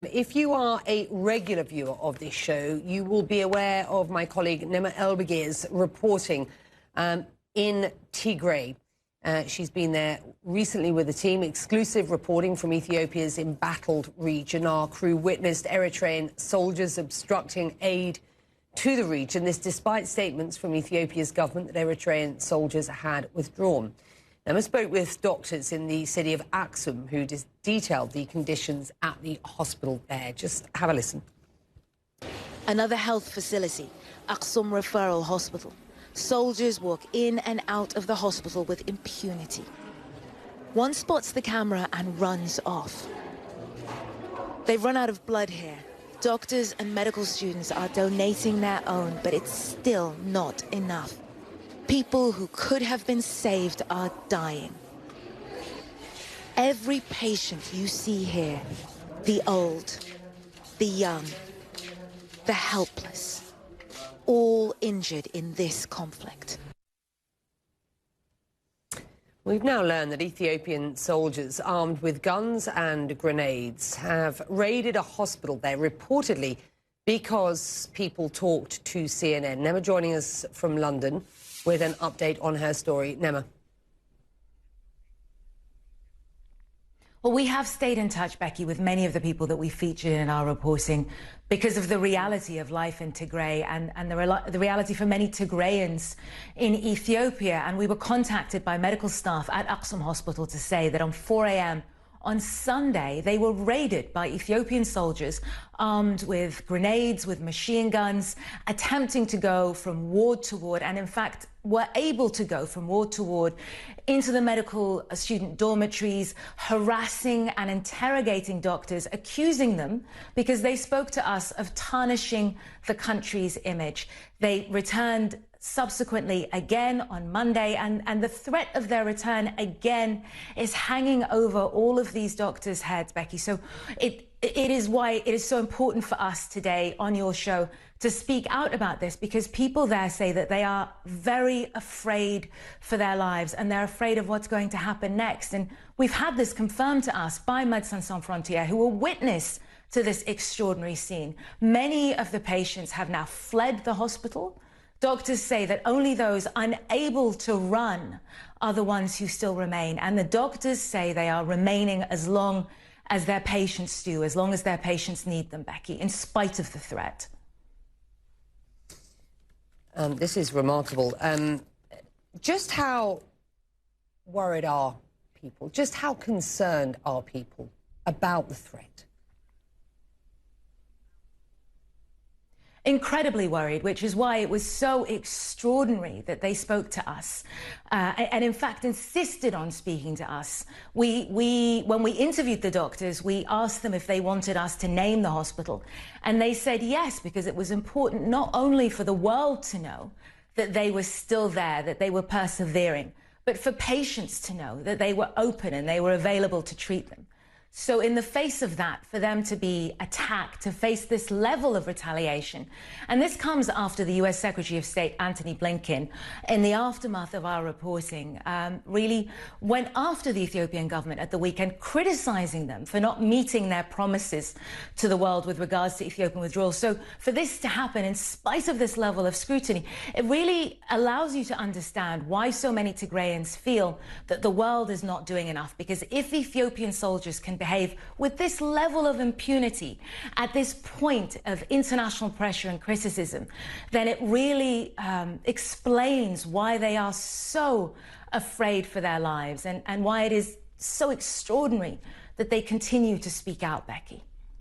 If you are a regular viewer of this show, you will be aware of my colleague Nema Elbegir's reporting in Tigray. She's been there recently with the team. Exclusive reporting from Ethiopia's embattled region. Our crew witnessed Eritrean soldiers obstructing aid to the region. This despite statements from Ethiopia's government that Eritrean soldiers had withdrawn. Nema spoke with doctors in the city of Axum who detailed the conditions at the hospital there. Just have a listen. Another health facility, Axum Referral Hospital. Soldiers walk in and out of the hospital with impunity. One spots the camera and runs off. They've run out of blood here. Doctors and medical students are donating their own, but it's still not enough. People who could have been saved are dying. Every patient you see here, the old, the young, the helpless, all injured in this conflict. We've now learned that Ethiopian soldiers armed with guns and grenades have raided a hospital there, reportedly because people talked to CNN. Nema joining us from London with an update on her story. Nema. Well, we have stayed in touch, Becky, with many of the people that we featured in our reporting because of the reality of life in Tigray and the reality for many Tigrayans in Ethiopia. And we were contacted by medical staff at Axum Hospital to say that on 4 a.m. on Sunday, they were raided by Ethiopian soldiers armed with grenades, with machine guns, attempting to go from ward to ward, and in fact were able to go from ward to ward into the medical student dormitories, harassing and interrogating doctors, accusing them, because they spoke to us, of tarnishing the country's image. They returned subsequently again on Monday, and the threat of their return again is hanging over all of these doctors' heads, Becky. So it is why it is so important for us today on your show to speak out about this, because people there say that they are very afraid for their lives and they're afraid of what's going to happen next. And we've had this confirmed to us by Médecins Sans Frontières, who were witness to this extraordinary scene. Many of the patients have now fled the hospital. Doctors say that only those unable to run are the ones who still remain. And the doctors say they are remaining as long as their patients do, as long as their patients need them, Becky, in spite of the threat. This is remarkable. Just how worried are people? Just how concerned are people about the threat? Incredibly worried, which is why it was so extraordinary that they spoke to us and in fact insisted on speaking to us. When we interviewed the doctors, we asked them if they wanted us to name the hospital, and they said yes, because it was important not only for the world to know that they were still there, that they were persevering, but for patients to know that they were open and they were available to treat them. So in the face of that, for them to be attacked, to face this level of retaliation, and this comes after the US Secretary of State, Antony Blinken, in the aftermath of our reporting, really went after the Ethiopian government at the weekend, criticizing them for not meeting their promises to the world with regards to Ethiopian withdrawal. So for this to happen, in spite of this level of scrutiny, it really allows you to understand why so many Tigrayans feel that the world is not doing enough. Because if Ethiopian soldiers can behave with this level of impunity at this point of international pressure and criticism, then it really explains why they are so afraid for their lives and why it is so extraordinary that they continue to speak out, Becky.